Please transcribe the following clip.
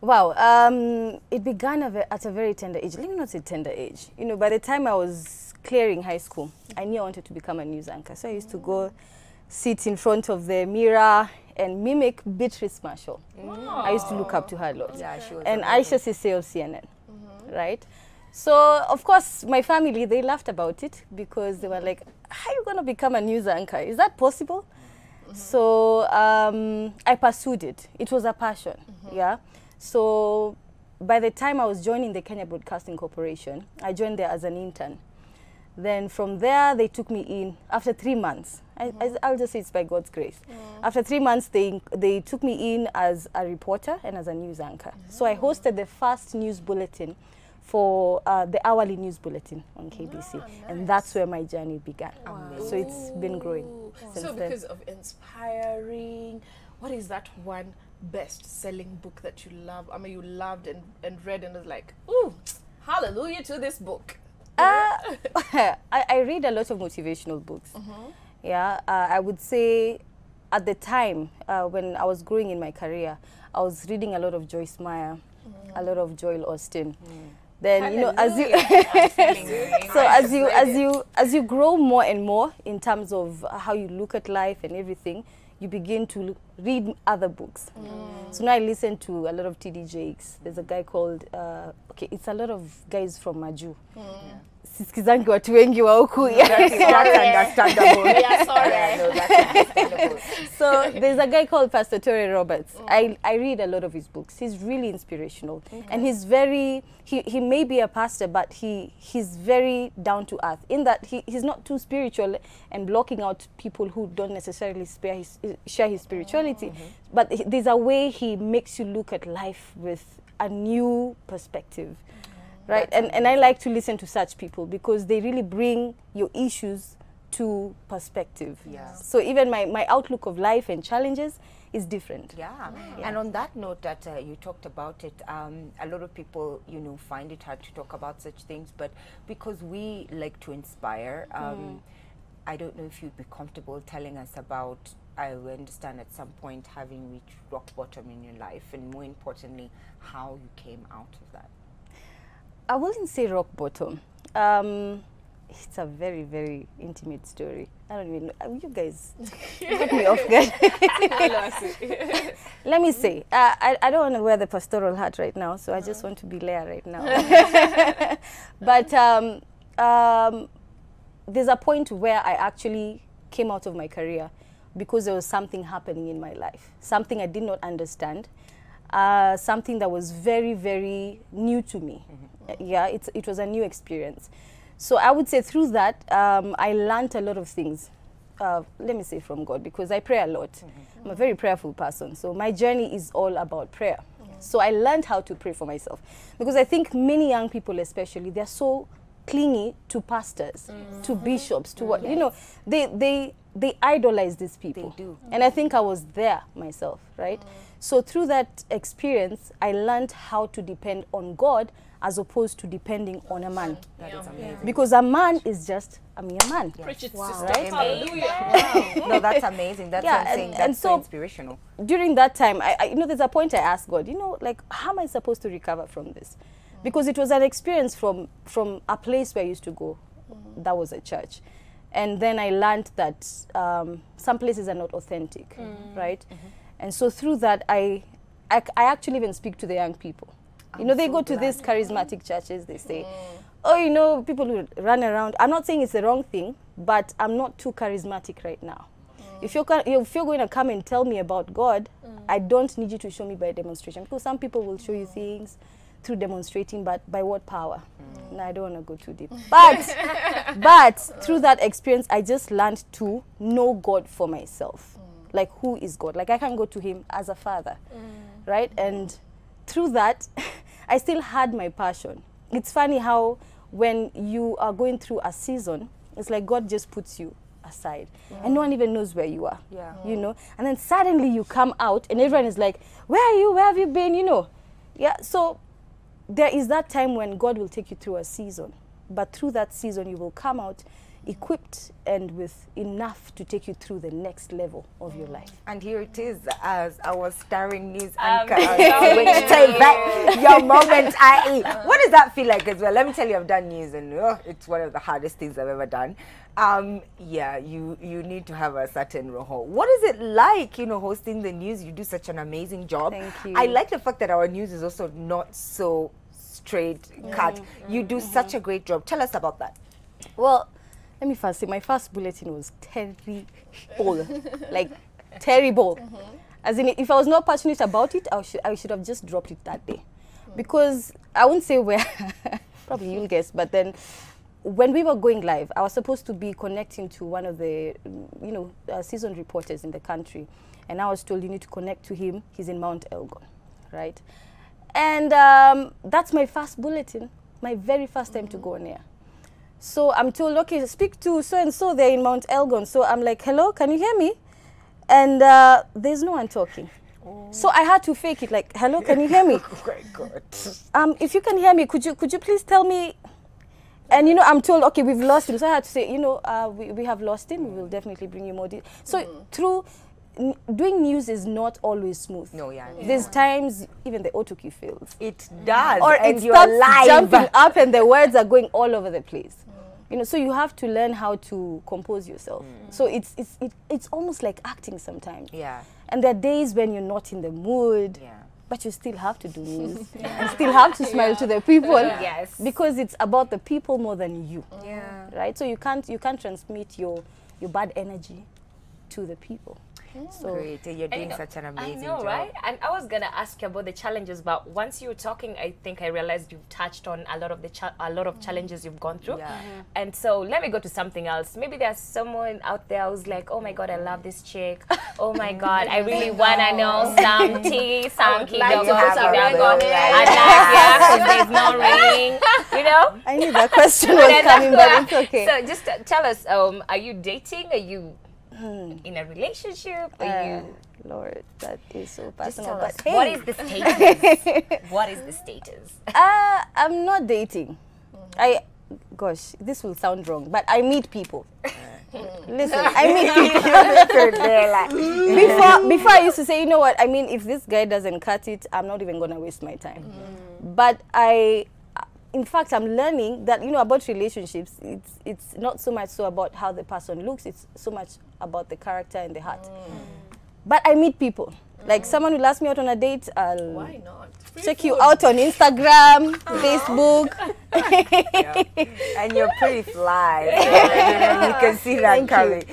Wow, it began at a very tender age. Let me not say tender age. You know, by the time I was clearing high school, I knew I wanted to become a news anchor. So I used to go sit in front of the mirror and mimic Beatrice Marshall. I used to look up to her a lot. Yeah, she was and amazing. Aisha Sise of CNN, right? So, of course, my family, they laughed about it because they were like, how are you going to become a news anchor? Is that possible? So I pursued it. It was a passion, yeah. So by the time I was joining the Kenya Broadcasting Corporation, I joined there as an intern. Then from there, they took me in after 3 months. I'll just say it's by God's grace. After 3 months, they took me in as a reporter and as a news anchor. So I hosted the first news bulletin for the hourly news bulletin on KBC. Nice. And that's where my journey began. Wow. So it's been growing since So then. because of inspiring, what is that one best-selling book that you love? I mean, you loved and read and was like, ooh, hallelujah to this book. I read a lot of motivational books. Yeah, I would say at the time when I was growing in my career, I was reading a lot of Joyce Meyer, a lot of Joel Austin. Then you know, as you as you grow more and more in terms of how you look at life and everything, you begin to read other books. So now I listen to a lot of T.D. Jakes. There's a guy called okay, it's a lot of guys from Maju. Sisikizangi watu wengi wa huku. That's understandable. Yeah, sorry. Yeah, no, that's understandable. So there's a guy called Pastor Torrey Roberts. I read a lot of his books. He's really inspirational. And he's very, he may be a pastor, but he's very down to earth in that he's not too spiritual and blocking out people who don't necessarily share his spirituality. But there's a way he makes you look at life with a new perspective. Right, and I like to listen to such people because they really bring your issues to perspective. Yeah. So even my outlook of life and challenges is different. Yeah. And on that note that you talked about it, a lot of people, you know, find it hard to talk about such things, but because we like to inspire, I don't know if you'd be comfortable telling us about, I understand at some point having reached rock bottom in your life, and more importantly, how you came out of that. I wouldn't say rock bottom. It's a very, very intimate story. I don't even know. You guys put me off guard. Let me say, I don't want to wear the pastoral hat right now, so I just want to be Leah right now. But there's a point where I actually came out of my career because there was something happening in my life, something I did not understand, something that was very, very new to me. Yeah, it was a new experience. So I would say through that, I learned a lot of things. Let me say from God, because I pray a lot. I'm a very prayerful person. So my journey is all about prayer. So I learned how to pray for myself. Because I think many young people especially, they're so clingy to pastors, to bishops, to what, you know, they idolize these people. They do. And I think I was there myself, right? So through that experience, I learned how to depend on God as opposed to depending on a man. That is amazing. Because a man is just a mere man. Preach it, Wow. sister. Right? Hallelujah. No, that's amazing. That's Yeah, what I'm saying. and That's so so inspirational. During that time, I you know, there's a point I asked God, you know, like, how am I supposed to recover from this? Because it was an experience from a place where I used to go. That was a church. And then I learned that some places are not authentic, right? And so through that, I actually even speak to the young people. You know, they go to these charismatic churches, they say, oh, you know, people who run around. I'm not saying it's the wrong thing, but I'm not too charismatic right now. If you're going to come and tell me about God, I don't need you to show me by demonstration. Because some people will show you things through demonstrating, but by what power? No, I don't want to go too deep. But through that experience, I just learned to know God for myself. Like, who is God? Like, I can go to him as a father, right? And through that, I still had my passion. It's funny how when you are going through a season, it's like God just puts you aside. And no one even knows where you are, you know? And then suddenly you come out and everyone is like, where are you? Where have you been? You know? Yeah, so there is that time when God will take you through a season. But through that season, you will come out, equipped and with enough to take you through the next level of your life. And here it is, as our starring news anchor, which take back your moment, i.e. What does that feel like as well? Let me tell you, I've done news, and it's one of the hardest things I've ever done. Yeah, you need to have a certain roho. What is it like, you know, hosting the news? You do such an amazing job. Thank you. I like the fact that our news is also not so straight cut. You do such a great job. Tell us about that. Well, let me first say, my first bulletin was terrible. Like, terrible. As in, if I was not passionate about it, I should have just dropped it that day. Because I won't say where, probably you'll guess, but then when we were going live, I was supposed to be connecting to one of the, you know, seasoned reporters in the country. And I was told, you need to connect to him. He's in Mount Elgon, right? And that's my first bulletin, my very first time to go on air. So I'm told, okay, speak to so-and-so, they're in Mount Elgon. So I'm like, hello, can you hear me? And there's no one talking. So I had to fake it, like, hello, can you hear me? Oh my God. If you can hear me, could you please tell me? And, you know, I'm told, okay, we've lost him. So I had to say, you know, we have lost him. We will definitely bring you more details. So through doing news is not always smooth. No, yeah. There's times even the auto cue fails. It does. Or and it you're starts live. jumping up and the words are going all over the place. You know, so you have to learn how to compose yourself. So it's almost like acting sometimes. Yeah. And there are days when you're not in the mood. Yeah. But you still have to do news and still have to smile to the people. Yes. Because it's about the people more than you. Yeah. Right? So you can't transmit your bad energy to the people. So Great. You're doing such an amazing job. Right? And I was gonna ask you about the challenges, but once you were talking, I think I realized you've touched on a lot of the challenges you've gone through. Yeah. And so let me go to something else. Maybe there's someone out there who's like, oh my God, I love this chick. Oh my God, I really wanna know some tea, some key, like to have a because there's no ring. You know? I knew that question was coming, but it's okay. So just tell us, are you dating? Are you in a relationship? Are you? Lord, that is so Just personal. tell us, But hey, what is the status? What is the status? I'm not dating. Gosh, this will sound wrong, but I meet people. Listen, I meet people. Before I used to say, you know what, I mean, if this guy doesn't cut it, I'm not even going to waste my time. But in fact, I'm learning that, you know, about relationships, it's not so much so about how the person looks, it's so much about the character and the heart. But I meet people. Like someone will ask me out on a date, I'll Why not? check you out on Instagram, Facebook. And you're pretty fly. You can see that coming.